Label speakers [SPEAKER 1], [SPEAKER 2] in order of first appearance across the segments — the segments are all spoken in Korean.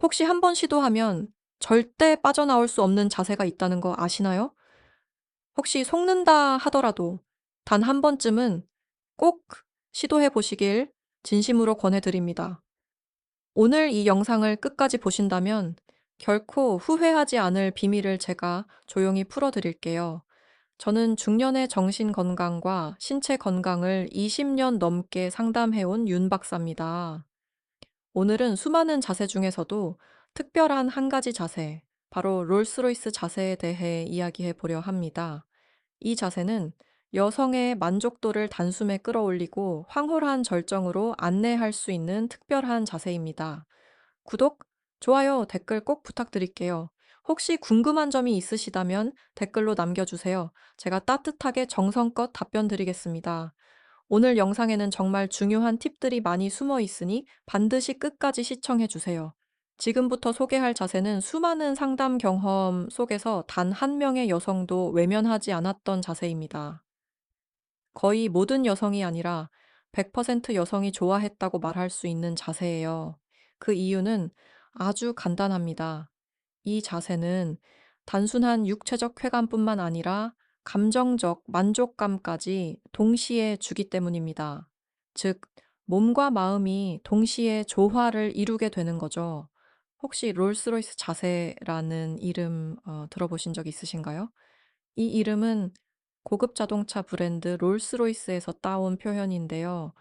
[SPEAKER 1] 혹시 한 번 시도하면 절대 빠져나올 수 없는 자세가 있다는 거 아시나요? 혹시 속는다 하더라도 단 한 번쯤은 꼭 시도해 보시길 진심으로 권해드립니다. 오늘 이 영상을 끝까지 보신다면 결코 후회하지 않을 비밀을 제가 조용히 풀어드릴게요. 저는 중년의 정신 건강과 신체 건강을 20년 넘게 상담해온 윤 박사입니다. 오늘은 수많은 자세 중에서도 특별한 한 가지 자세, 바로 롤스로이스 자세에 대해 이야기해 보려 합니다. 이 자세는 여성의 만족도를 단숨에 끌어올리고 황홀한 절정으로 안내할 수 있는 특별한 자세입니다. 구독, 좋아요, 댓글 꼭 부탁드릴게요. 혹시 궁금한 점이 있으시다면 댓글로 남겨주세요. 제가 따뜻하게 정성껏 답변 드리겠습니다. 오늘 영상에는 정말 중요한 팁들이 많이 숨어 있으니 반드시 끝까지 시청해 주세요. 지금부터 소개할 자세는 수많은 상담 경험 속에서 단 한 명의 여성도 외면하지 않았던 자세입니다. 거의 모든 여성이 아니라 100% 여성이 좋아했다고 말할 수 있는 자세예요. 그 이유는 아주 간단합니다. 이 자세는 단순한 육체적 쾌감뿐만 아니라 감정적 만족감까지 동시에 주기 때문입니다. 즉, 몸과 마음이 동시에 조화를 이루게 되는 거죠. 혹시 롤스로이스 자세라는 이름 들어보신 적 있으신가요? 이 이름은 고급 자동차 브랜드 롤스로이스에서 따온 표현인데요.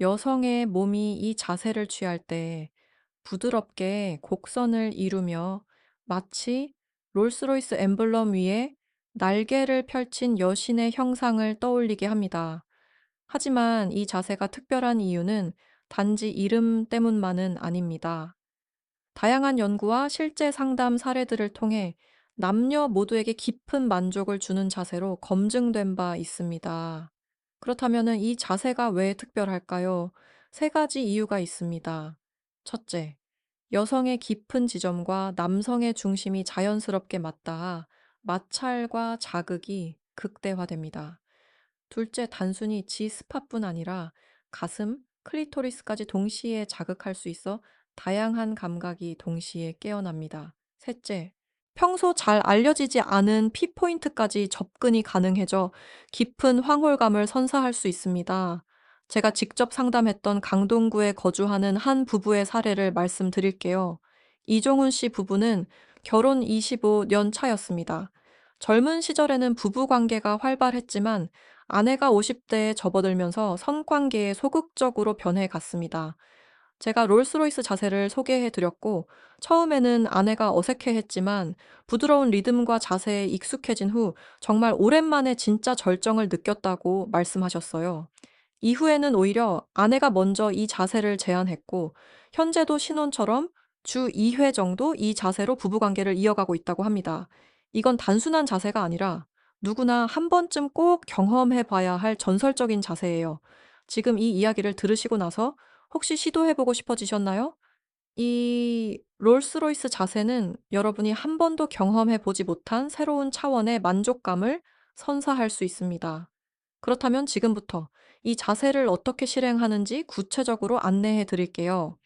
[SPEAKER 1] 여성의 몸이 이 자세를 취할 때 부드럽게 곡선을 이루며 마치 롤스로이스 엠블럼 위에 날개를 펼친 여신의 형상을 떠올리게 합니다. 하지만 이 자세가 특별한 이유는 단지 이름 때문만은 아닙니다. 다양한 연구와 실제 상담 사례들을 통해 남녀 모두에게 깊은 만족을 주는 자세로 검증된 바 있습니다. 그렇다면 이 자세가 왜 특별할까요? 세 가지 이유가 있습니다. 첫째, 여성의 깊은 지점과 남성의 중심이 자연스럽게 맞닿아 마찰과 자극이 극대화됩니다. 둘째, 단순히 G스팟뿐 아니라 가슴, 클리토리스까지 동시에 자극할 수 있어 다양한 감각이 동시에 깨어납니다. 셋째, 평소 잘 알려지지 않은 피포인트까지 접근이 가능해져 깊은 황홀감을 선사할 수 있습니다. 제가 직접 상담했던 강동구에 거주하는 한 부부의 사례를 말씀드릴게요. 이종훈 씨 부부는 결혼 25년 차였습니다. 젊은 시절에는 부부 관계가 활발했지만 아내가 50대에 접어들면서 성관계에 소극적으로 변해갔습니다. 제가 롤스로이스 자세를 소개해 드렸고, 처음에는 아내가 어색해했지만 부드러운 리듬과 자세에 익숙해진 후 정말 오랜만에 진짜 절정을 느꼈다고 말씀하셨어요. 이후에는 오히려 아내가 먼저 이 자세를 제안했고, 현재도 신혼처럼 주 2회 정도 이 자세로 부부관계를 이어가고 있다고 합니다. 이건 단순한 자세가 아니라 누구나 한 번쯤 꼭 경험해 봐야 할 전설적인 자세예요. 지금 이 이야기를 들으시고 나서 혹시 시도해보고 싶어지셨나요? 이 롤스로이스 자세는 여러분이 한 번도 경험해 보지 못한 새로운 차원의 만족감을 선사할 수 있습니다. 그렇다면 지금부터 이 자세를 어떻게 실행하는지 구체적으로 안내해 드릴게요.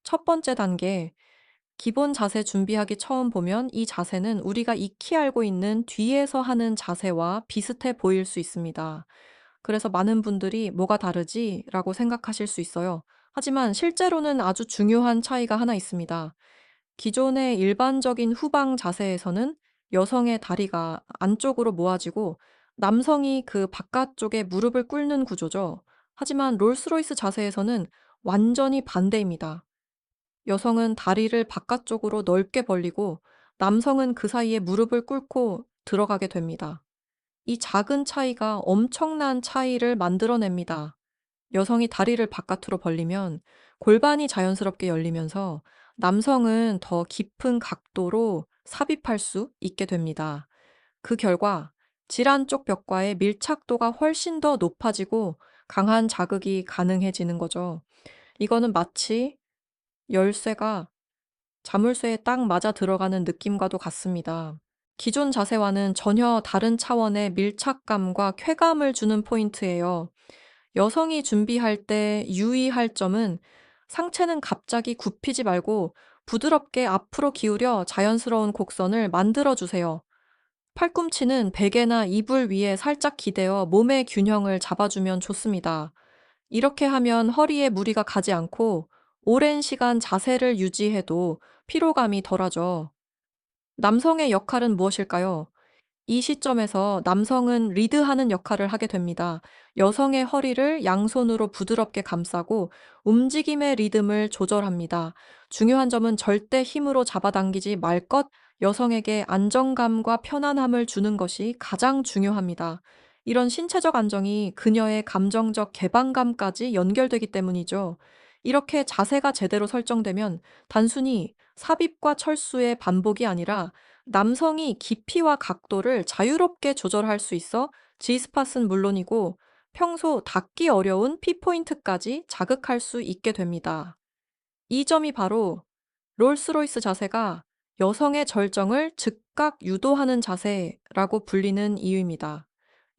[SPEAKER 1] 첫 번째 단계, 기본 자세 준비하기 처음 보면 이 자세는 우리가 익히 알고 있는 뒤에서 하는 자세와 비슷해 보일 수 있습니다. 그래서 많은 분들이 뭐가 다르지? 라고 생각하실 수 있어요. 하지만 실제로는 아주 중요한 차이가 하나 있습니다. 기존의 일반적인 후방 자세에서는 여성의 다리가 안쪽으로 모아지고 남성이 그 바깥쪽에 무릎을 꿇는 구조죠. 하지만 롤스로이스 자세에서는 완전히 반대입니다. 여성은 다리를 바깥쪽으로 넓게 벌리고 남성은 그 사이에 무릎을 꿇고 들어가게 됩니다. 이 작은 차이가 엄청난 차이를 만들어냅니다. 여성이 다리를 바깥으로 벌리면 골반이 자연스럽게 열리면서 남성은 더 깊은 각도로 삽입할 수 있게 됩니다. 그 결과 질환 쪽 벽과의 밀착도가 훨씬 더 높아지고 강한 자극이 가능해지는 거죠. 이거는 마치 열쇠가 자물쇠에 딱 맞아 들어가는 느낌과도 같습니다. 기존 자세와는 전혀 다른 차원의 밀착감과 쾌감을 주는 포인트예요. 여성이 준비할 때 유의할 점은 상체는 갑자기 굽히지 말고 부드럽게 앞으로 기울여 자연스러운 곡선을 만들어 주세요. 팔꿈치는 베개나 이불 위에 살짝 기대어 몸의 균형을 잡아주면 좋습니다. 이렇게 하면 허리에 무리가 가지 않고 오랜 시간 자세를 유지해도 피로감이 덜하죠. 남성의 역할은 무엇일까요? 이 시점에서 남성은 리드하는 역할을 하게 됩니다. 여성의 허리를 양손으로 부드럽게 감싸고 움직임의 리듬을 조절합니다. 중요한 점은 절대 힘으로 잡아당기지 말 것, 여성에게 안정감과 편안함을 주는 것이 가장 중요합니다. 이런 신체적 안정이 그녀의 감정적 개방감까지 연결되기 때문이죠. 이렇게 자세가 제대로 설정되면 단순히 삽입과 철수의 반복이 아니라 남성이 깊이와 각도를 자유롭게 조절할 수 있어 G스팟은 물론이고 평소 닿기 어려운 P포인트까지 자극할 수 있게 됩니다. 이 점이 바로 롤스로이스 자세가 여성의 절정을 즉각 유도하는 자세라고 불리는 이유입니다.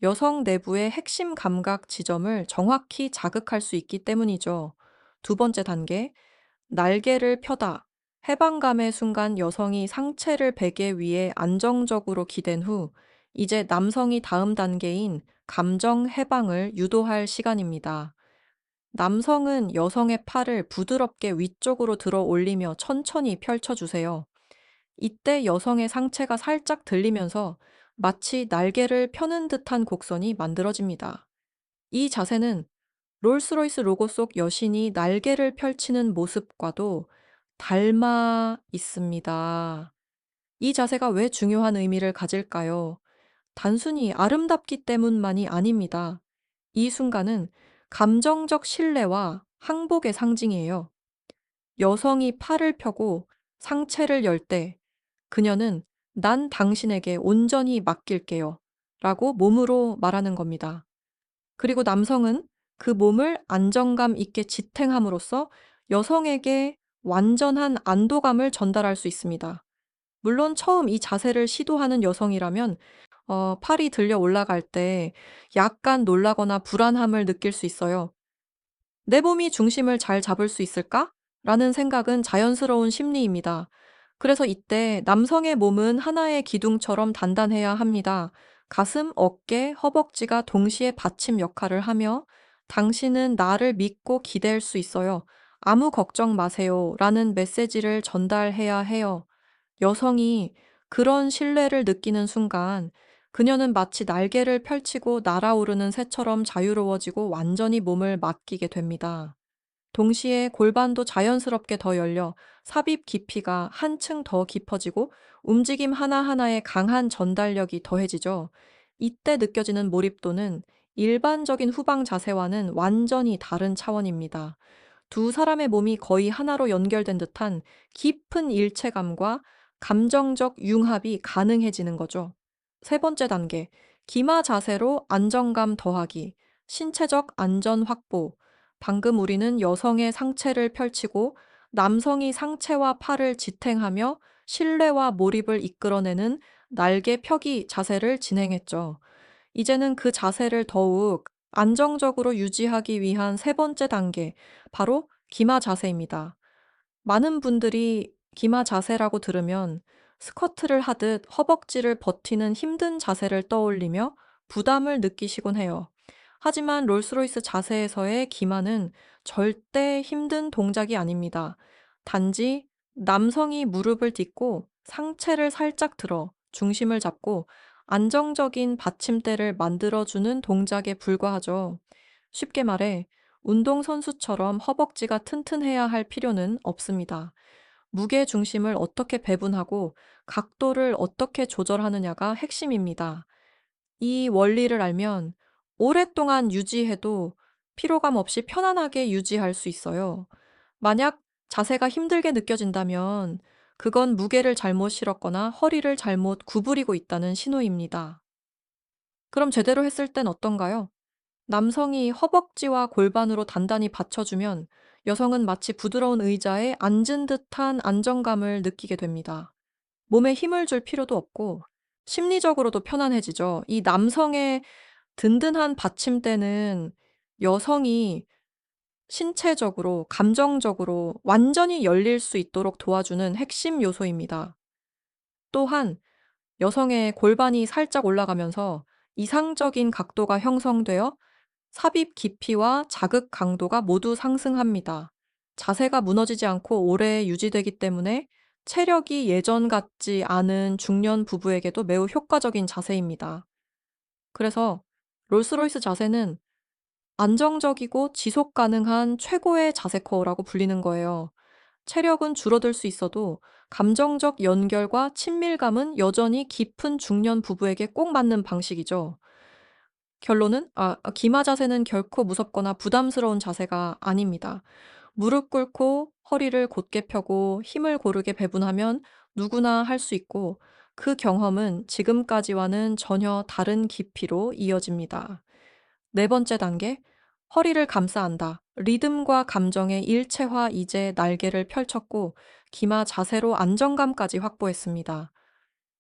[SPEAKER 1] 여성 내부의 핵심 감각 지점을 정확히 자극할 수 있기 때문이죠. 두 번째 단계, 날개를 펴다. 해방감의 순간 여성이 상체를 베개 위에 안정적으로 기댄 후, 이제 남성이 다음 단계인 감정 해방을 유도할 시간입니다. 남성은 여성의 팔을 부드럽게 위쪽으로 들어 올리며 천천히 펼쳐주세요. 이때 여성의 상체가 살짝 들리면서 마치 날개를 펴는 듯한 곡선이 만들어집니다. 이 자세는 롤스로이스 로고 속 여신이 날개를 펼치는 모습과도 닮아 있습니다. 이 자세가 왜 중요한 의미를 가질까요? 단순히 아름답기 때문만이 아닙니다. 이 순간은 감정적 신뢰와 항복의 상징이에요. 여성이 팔을 펴고 상체를 열 때 그녀는 난 당신에게 온전히 맡길게요. 라고 몸으로 말하는 겁니다. 그리고 남성은 그 몸을 안정감 있게 지탱함으로써 여성에게 완전한 안도감을 전달할 수 있습니다. 물론 처음 이 자세를 시도하는 여성이라면 팔이 들려 올라갈 때 약간 놀라거나 불안함을 느낄 수 있어요. '내 몸이 중심을 잘 잡을 수 있을까?' 라는 생각은 자연스러운 심리입니다. 그래서 이때 남성의 몸은 하나의 기둥처럼 단단해야 합니다. 가슴, 어깨, 허벅지가 동시에 받침 역할을 하며 "당신은 나를 믿고 기댈 수 있어요. 아무 걱정 마세요." 라는 메시지를 전달해야 해요. 여성이 그런 신뢰를 느끼는 순간 그녀는 마치 날개를 펼치고 날아오르는 새처럼 자유로워지고 완전히 몸을 맡기게 됩니다. 동시에 골반도 자연스럽게 더 열려 삽입 깊이가 한층 더 깊어지고 움직임 하나하나에 강한 전달력이 더해지죠. 이때 느껴지는 몰입도는 일반적인 후방 자세와는 완전히 다른 차원입니다. 두 사람의 몸이 거의 하나로 연결된 듯한 깊은 일체감과 감정적 융합이 가능해지는 거죠. 세 번째 단계, 기마 자세로 안정감 더하기, 신체적 안전 확보. 방금 우리는 여성의 상체를 펼치고 남성이 상체와 팔을 지탱하며 신뢰와 몰입을 이끌어내는 날개 펴기 자세를 진행했죠. 이제는 그 자세를 더욱 안정적으로 유지하기 위한 세 번째 단계, 바로 기마 자세입니다. 많은 분들이 기마 자세라고 들으면 스쿼트를 하듯 허벅지를 버티는 힘든 자세를 떠올리며 부담을 느끼시곤 해요. 하지만 롤스로이스 자세에서의 기마는 절대 힘든 동작이 아닙니다. 단지 남성이 무릎을 딛고 상체를 살짝 들어 중심을 잡고 안정적인 받침대를 만들어주는 동작에 불과하죠. 쉽게 말해, 운동선수처럼 허벅지가 튼튼해야 할 필요는 없습니다. 무게 중심을 어떻게 배분하고 각도를 어떻게 조절하느냐가 핵심입니다. 이 원리를 알면 오랫동안 유지해도 피로감 없이 편안하게 유지할 수 있어요. 만약 자세가 힘들게 느껴진다면 그건 무게를 잘못 실었거나 허리를 잘못 구부리고 있다는 신호입니다. 그럼 제대로 했을 땐 어떤가요? 남성이 허벅지와 골반으로 단단히 받쳐주면 여성은 마치 부드러운 의자에 앉은 듯한 안정감을 느끼게 됩니다. 몸에 힘을 줄 필요도 없고 심리적으로도 편안해지죠. 이 남성의 든든한 받침대는 여성이 신체적으로, 감정적으로 완전히 열릴 수 있도록 도와주는 핵심 요소입니다. 또한 여성의 골반이 살짝 올라가면서 이상적인 각도가 형성되어 삽입 깊이와 자극 강도가 모두 상승합니다. 자세가 무너지지 않고 오래 유지되기 때문에 체력이 예전 같지 않은 중년 부부에게도 매우 효과적인 자세입니다. 그래서 롤스로이스 자세는 안정적이고 지속 가능한 최고의 자세 코어라고 불리는 거예요. 체력은 줄어들 수 있어도 감정적 연결과 친밀감은 여전히 깊은 중년 부부에게 꼭 맞는 방식이죠. 결론은 기마 자세는 결코 무섭거나 부담스러운 자세가 아닙니다. 무릎 꿇고 허리를 곧게 펴고 힘을 고르게 배분하면 누구나 할 수 있고, 그 경험은 지금까지와는 전혀 다른 깊이로 이어집니다. 네 번째 단계, 허리를 감싸 안다. 리듬과 감정의 일체화. 이제 날개를 펼쳤고 기마 자세로 안정감까지 확보했습니다.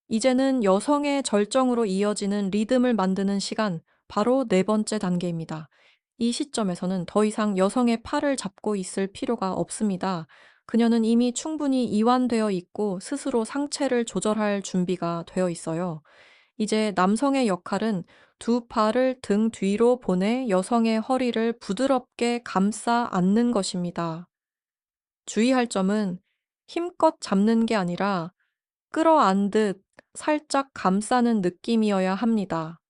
[SPEAKER 1] 이제는 여성의 절정으로 이어지는 리듬을 만드는 시간, 바로 네 번째 단계입니다. 이 시점에서는 더 이상 여성의 팔을 잡고 있을 필요가 없습니다. 그녀는 이미 충분히 이완되어 있고 스스로 상체를 조절할 준비가 되어 있어요. 이제 남성의 역할은 두 팔을 등 뒤로 보내 여성의 허리를 부드럽게 감싸 안는 것입니다. 주의할 점은 힘껏 잡는 게 아니라 끌어안듯 살짝 감싸는 느낌이어야 합니다.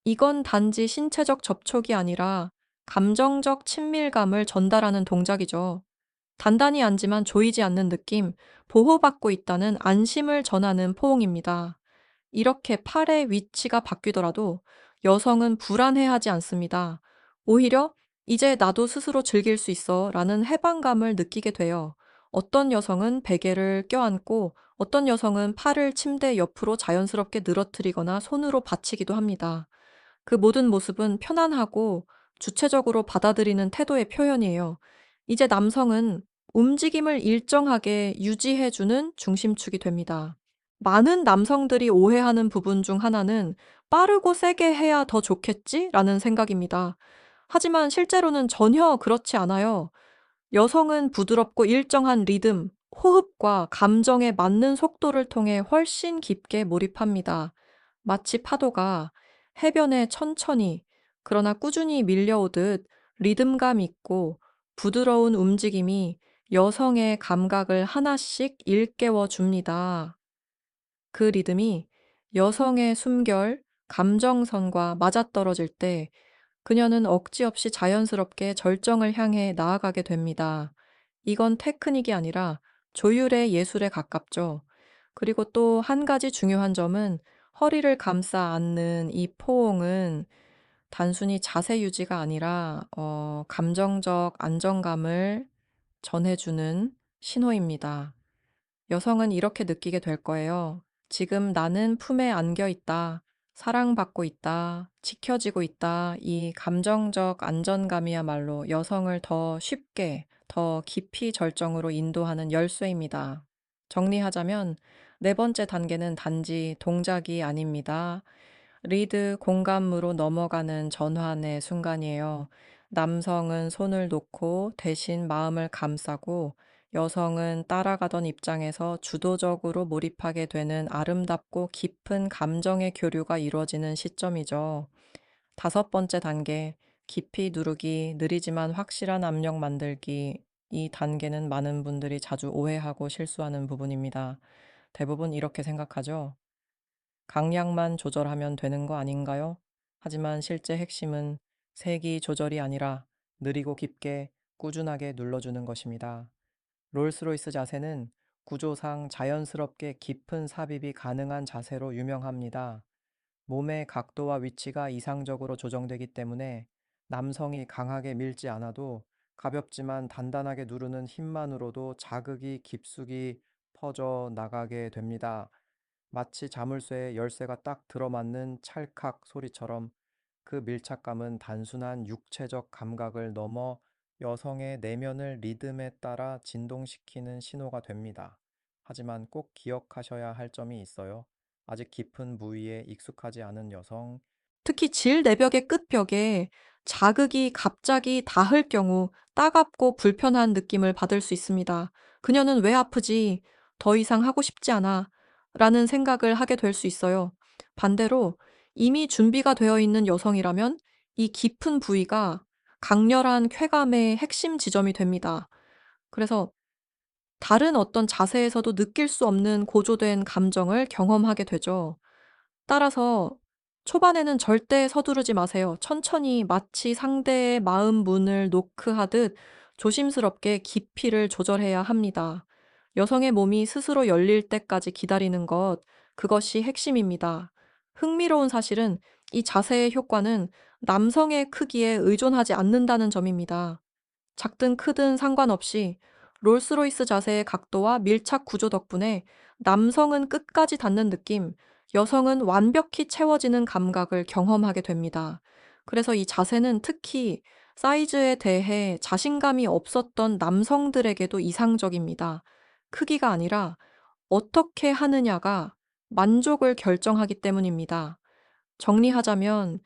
[SPEAKER 1] 이건 단지 신체적 접촉이 아니라 감정적 친밀감을 전달하는 동작이죠. 단단히 앉지만 조이지 않는 느낌, 보호받고 있다는 안심을 전하는 포옹입니다. 이렇게 팔의 위치가 바뀌더라도 여성은 불안해하지 않습니다. 오히려 이제 나도 스스로 즐길 수 있어 라는 해방감을 느끼게 돼요. 어떤 여성은 베개를 껴안고 어떤 여성은 팔을 침대 옆으로 자연스럽게 늘어뜨리거나 손으로 받치기도 합니다. 그 모든 모습은 편안하고 주체적으로 받아들이는 태도의 표현이에요. 이제 남성은 움직임을 일정하게 유지해주는 중심축이 됩니다. 많은 남성들이 오해하는 부분 중 하나는 빠르고 세게 해야 더 좋겠지? 라는 생각입니다. 하지만 실제로는 전혀 그렇지 않아요. 여성은 부드럽고 일정한 리듬, 호흡과 감정에 맞는 속도를 통해 훨씬 깊게 몰입합니다. 마치 파도가 해변에 천천히, 그러나 꾸준히 밀려오듯 리듬감 있고 부드러운 움직임이 여성의 감각을 하나씩 일깨워 줍니다. 그 리듬이 여성의 숨결, 감정선과 맞아떨어질 때 그녀는 억지 없이 자연스럽게 절정을 향해 나아가게 됩니다. 이건 테크닉이 아니라 조율의 예술에 가깝죠. 그리고 또 한 가지 중요한 점은 허리를 감싸 안는 이 포옹은 단순히 자세 유지가 아니라 감정적 안정감을 전해주는 신호입니다. 여성은 이렇게 느끼게 될 거예요. 지금 나는 품에 안겨 있다. 사랑받고 있다. 지켜지고 있다. 이 감정적 안전감이야말로 여성을 더 쉽게, 더 깊이 절정으로 인도하는 열쇠입니다. 정리하자면 네 번째 단계는 단지 동작이 아닙니다. 리드 공감으로 넘어가는 전환의 순간이에요. 남성은 손을 놓고 대신 마음을 감싸고 여성은 따라가던 입장에서 주도적으로 몰입하게 되는 아름답고 깊은 감정의 교류가 이루어지는 시점이죠. 다섯 번째 단계, 깊이 누르기, 느리지만 확실한 압력 만들기. 이 단계는 많은 분들이 자주 오해하고 실수하는 부분입니다. 대부분 이렇게 생각하죠. 강약만 조절하면 되는 거 아닌가요? 하지만 실제 핵심은 세기 조절이 아니라 느리고 깊게 꾸준하게 눌러주는 것입니다. 롤스로이스 자세는 구조상 자연스럽게 깊은 삽입이 가능한 자세로 유명합니다. 몸의 각도와 위치가 이상적으로 조정되기 때문에 남성이 강하게 밀지 않아도 가볍지만 단단하게 누르는 힘만으로도 자극이 깊숙이 퍼져 나가게 됩니다. 마치 자물쇠에 열쇠가 딱 들어맞는 찰칵 소리처럼 그 밀착감은 단순한 육체적 감각을 넘어 여성의 내면을 리듬에 따라 진동시키는 신호가 됩니다. 하지만 꼭 기억하셔야 할 점이 있어요. 아직 깊은 부위에 익숙하지 않은 여성, 특히 질 내벽의 끝벽에 자극이 갑자기 닿을 경우 따갑고 불편한 느낌을 받을 수 있습니다. 그녀는 왜 아프지? 더 이상 하고 싶지 않아. 라는 생각을 하게 될 수 있어요. 반대로 이미 준비가 되어 있는 여성이라면 이 깊은 부위가 강렬한 쾌감의 핵심 지점이 됩니다. 그래서 다른 어떤 자세에서도 느낄 수 없는 고조된 감정을 경험하게 되죠. 따라서 초반에는 절대 서두르지 마세요. 천천히 마치 상대의 마음 문을 노크하듯 조심스럽게 깊이를 조절해야 합니다. 여성의 몸이 스스로 열릴 때까지 기다리는 것, 그것이 핵심입니다. 흥미로운 사실은 이 자세의 효과는 남성의 크기에 의존하지 않는다는 점입니다. 작든 크든 상관없이 롤스로이스 자세의 각도와 밀착 구조 덕분에 남성은 끝까지 닿는 느낌, 여성은 완벽히 채워지는 감각을 경험하게 됩니다. 그래서 이 자세는 특히 사이즈에 대해 자신감이 없었던 남성들에게도 이상적입니다. 크기가 아니라 어떻게 하느냐가 만족을 결정하기 때문입니다. 정리하자면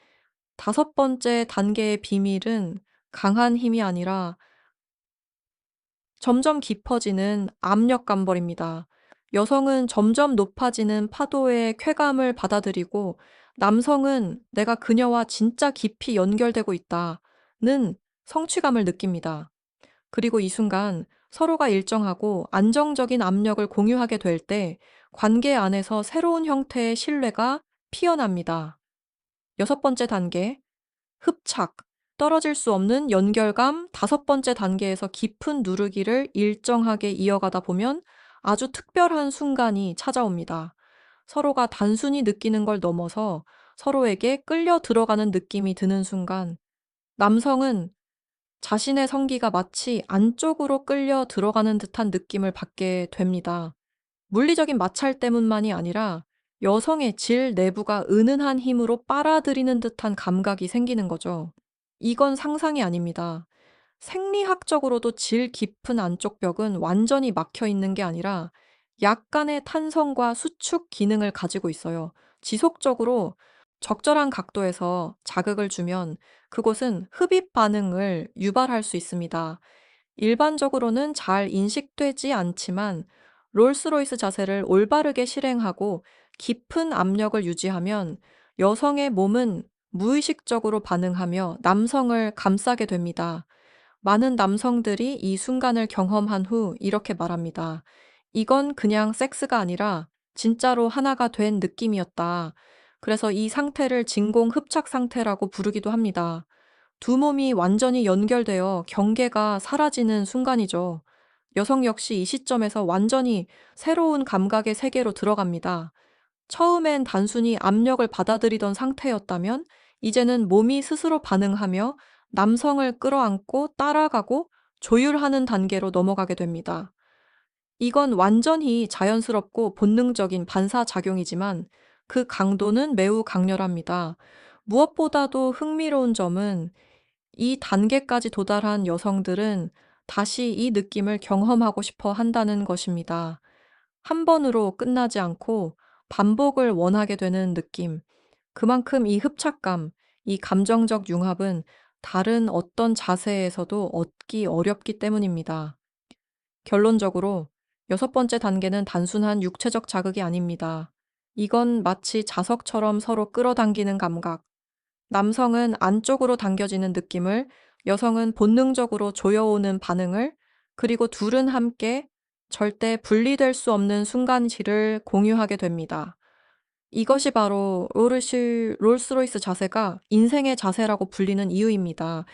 [SPEAKER 1] 다섯 번째 단계의 비밀은 강한 힘이 아니라 점점 깊어지는 압력 감벌입니다. 여성은 점점 높아지는 파도의 쾌감을 받아들이고 남성은 내가 그녀와 진짜 깊이 연결되고 있다는 성취감을 느낍니다. 그리고 이 순간 서로가 일정하고 안정적인 압력을 공유하게 될 때 관계 안에서 새로운 형태의 신뢰가 피어납니다. 여섯 번째 단계, 흡착, 떨어질 수 없는 연결감 다섯 번째 단계에서 깊은 누르기를 일정하게 이어가다 보면 아주 특별한 순간이 찾아옵니다. 서로가 단순히 느끼는 걸 넘어서 서로에게 끌려 들어가는 느낌이 드는 순간, 남성은 자신의 성기가 마치 안쪽으로 끌려 들어가는 듯한 느낌을 받게 됩니다. 물리적인 마찰 때문만이 아니라 여성의 질 내부가 은은한 힘으로 빨아들이는 듯한 감각이 생기는 거죠. 이건 상상이 아닙니다. 생리학적으로도 질 깊은 안쪽 벽은 완전히 막혀 있는 게 아니라 약간의 탄성과 수축 기능을 가지고 있어요. 지속적으로 적절한 각도에서 자극을 주면 그곳은 흡입 반응을 유발할 수 있습니다. 일반적으로는 잘 인식되지 않지만 롤스로이스 자세를 올바르게 실행하고 깊은 압력을 유지하면 여성의 몸은 무의식적으로 반응하며 남성을 감싸게 됩니다. 많은 남성들이 이 순간을 경험한 후 이렇게 말합니다. 이건 그냥 섹스가 아니라 진짜로 하나가 된 느낌이었다. 그래서 이 상태를 진공 흡착 상태라고 부르기도 합니다. 두 몸이 완전히 연결되어 경계가 사라지는 순간이죠. 여성 역시 이 시점에서 완전히 새로운 감각의 세계로 들어갑니다. 처음엔 단순히 압력을 받아들이던 상태였다면 이제는 몸이 스스로 반응하며 남성을 끌어안고 따라가고 조율하는 단계로 넘어가게 됩니다. 이건 완전히 자연스럽고 본능적인 반사작용이지만 그 강도는 매우 강렬합니다. 무엇보다도 흥미로운 점은 이 단계까지 도달한 여성들은 다시 이 느낌을 경험하고 싶어 한다는 것입니다. 한 번으로 끝나지 않고 반복을 원하게 되는 느낌. 그만큼 이 흡착감, 이 감정적 융합은 다른 어떤 자세에서도 얻기 어렵기 때문입니다. 결론적으로 여섯 번째 단계는 단순한 육체적 자극이 아닙니다. 이건 마치 자석처럼 서로 끌어당기는 감각. 남성은 안쪽으로 당겨지는 느낌을, 여성은 본능적으로 조여오는 반응을, 그리고 둘은 함께 절대 분리될 수 없는 순간실을 공유하게 됩니다. 이것이 바로 롤스로이스 자세가 인생의 자세라고 불리는 이유입니다.